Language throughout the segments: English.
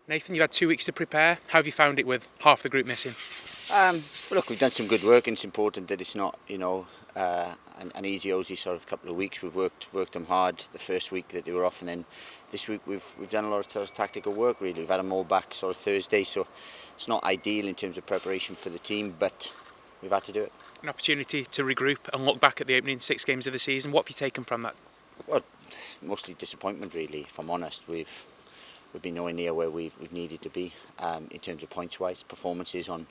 Nathan, you've had 2 weeks to prepare. How have you found it with half the group missing? Well, look, we've done some good work, and it's important that it's not, an easy sort of couple of weeks. We've worked them hard the first week that they were off, and then this week we've done a lot of sort of tactical work. Really, we've had them all back sort of Thursday, so it's not ideal in terms of preparation for the team, but we've had to do it. An opportunity to regroup and look back at the opening 6 games of the season. What have you taken from that? Well, mostly disappointment, really. If I'm honest, we've been nowhere near where we've needed to be in terms of points-wise. Performances on,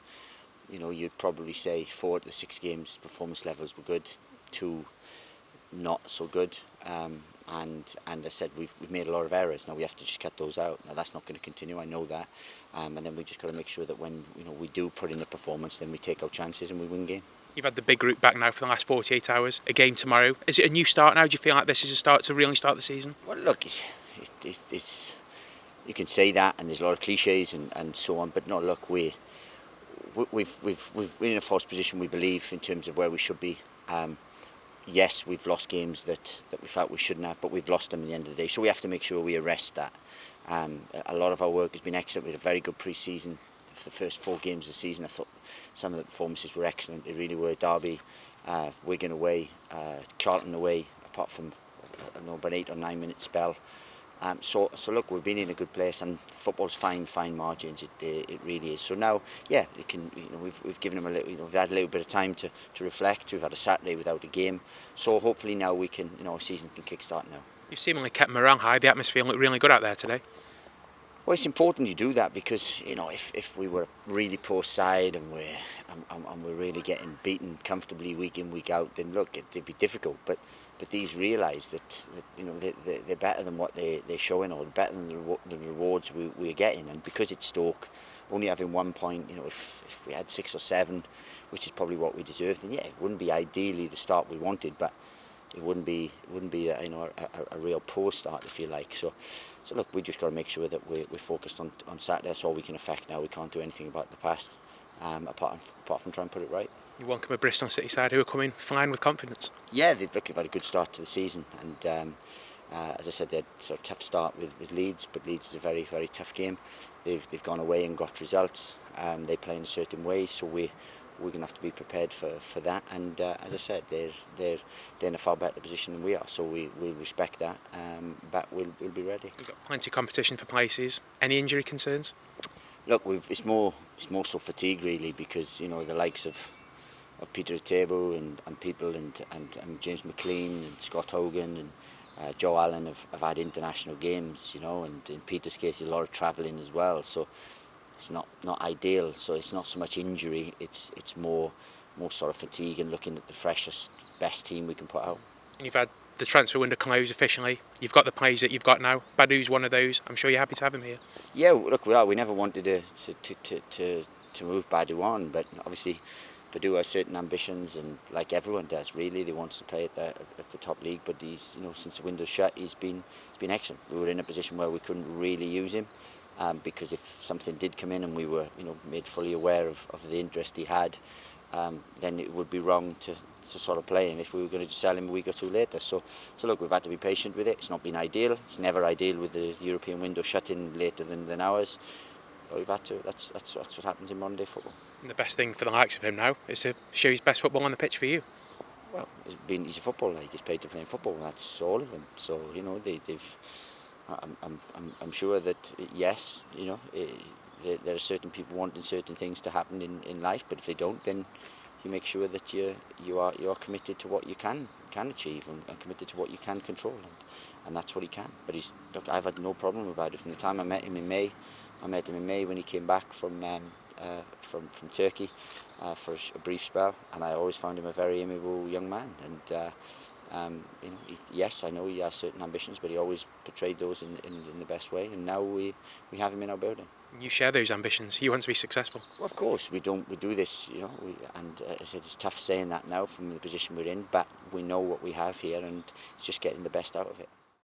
you'd probably say 4 to 6 games performance levels were good, 2 not so good, and I said we've made a lot of errors. Now we have to just cut those out. Now that's not going to continue, I know that, and then we just got to make sure that when we do put in the performance, then we take our chances and we win game. You've had the big group back now for the last 48 hours, a game tomorrow. Is it a new start now? Do you feel like this is a start to really start the season? Well, look, it's you can say that, and there's a lot of cliches and so on, but no, look, we're in a false position, we believe, in terms of where we should be. Yes, we've lost games that we felt we shouldn't have, but we've lost them at the end of the day, so we have to make sure we arrest that. A lot of our work has been excellent. We had a very good pre-season. For the first 4 games of the season, I thought some of the performances were excellent. They really were. Derby, Wigan away, Charlton away, apart from about 8 or 9 minute spell. So look, we've been in a good place, and football's fine margins. It really is. So now, yeah, it can. We've given them a little. We've had a little bit of time to reflect. We've had a Saturday without a game, so hopefully now we can. Our season can kick-start now. You've seemingly kept morale high. The atmosphere looked really good out there today. Well, it's important you do that because if we were a really poor side and we're really getting beaten comfortably week in week out, then look, it'd be difficult. But these realise that they're better than what they're showing, or better than the rewards we're getting. And because it's Stoke, only having 1 point, if we had 6 or 7, which is probably what we deserved, then yeah, it wouldn't be ideally the start we wanted, but it wouldn't be a real poor start, if you like. So look, we just got to make sure that we're focused on Saturday. That's all we can affect now. We can't do anything about the past, apart from trying to put it right. You welcome a Bristol City side who are coming flying with confidence. Yeah, they've had a good start to the season, and as I said, they had sort of tough start with Leeds, but Leeds is a very, very tough game. They've gone away and got results. They play in a certain way, so we're going to have to be prepared for that. And as I said, they're in a far better position than we are, so we'll respect that, but we'll be ready. We've got plenty of competition for places. Any injury concerns? Look, it's more so fatigue really, because the likes of Peter Atebo and people and James McLean and Scott Hogan and Joe Allen have had international games, and in Peter's case a lot of travelling as well, so it's not ideal. So it's not so much injury, it's more sort of fatigue and looking at the freshest, best team we can put out. And you've had the transfer window close officially. You've got the players that you've got now. Badou's one of those. I'm sure you're happy to have him here. Yeah, look, we are. We never wanted to move Badou on, but obviously Badou has certain ambitions, and like everyone does, really, they want to play at the top league. But he's, since the window's shut, he's been excellent. We were in a position where we couldn't really use him. Because if something did come in and we were made fully aware of the interest he had, then it would be wrong to sort of play him if we were going to sell him a week or 2 later. So look, we've had to be patient with it. It's not been ideal. It's never ideal with the European window shutting later than ours. But we've had to. That's what happens in modern day football. And the best thing for the likes of him now is to show his best football on the pitch for you. Well, he's a footballer. He gets paid to play football. That's all of them. So they've. I'm sure that yes, there are certain people wanting certain things to happen in life, but if they don't, then you make sure that you are committed to what you can achieve and committed to what you can control, and that's what he can. But look, I've had no problem about it from the time I met him in May. I met him in May when he came back from Turkey for a brief spell, and I always found him a very amiable young man. And yes, I know he has certain ambitions, but he always portrayed those in the best way. And now we have him in our building. You share those ambitions. You want to be successful. Well, of course, we do this, and I said it's tough saying that now from the position we're in, but we know what we have here, and it's just getting the best out of it.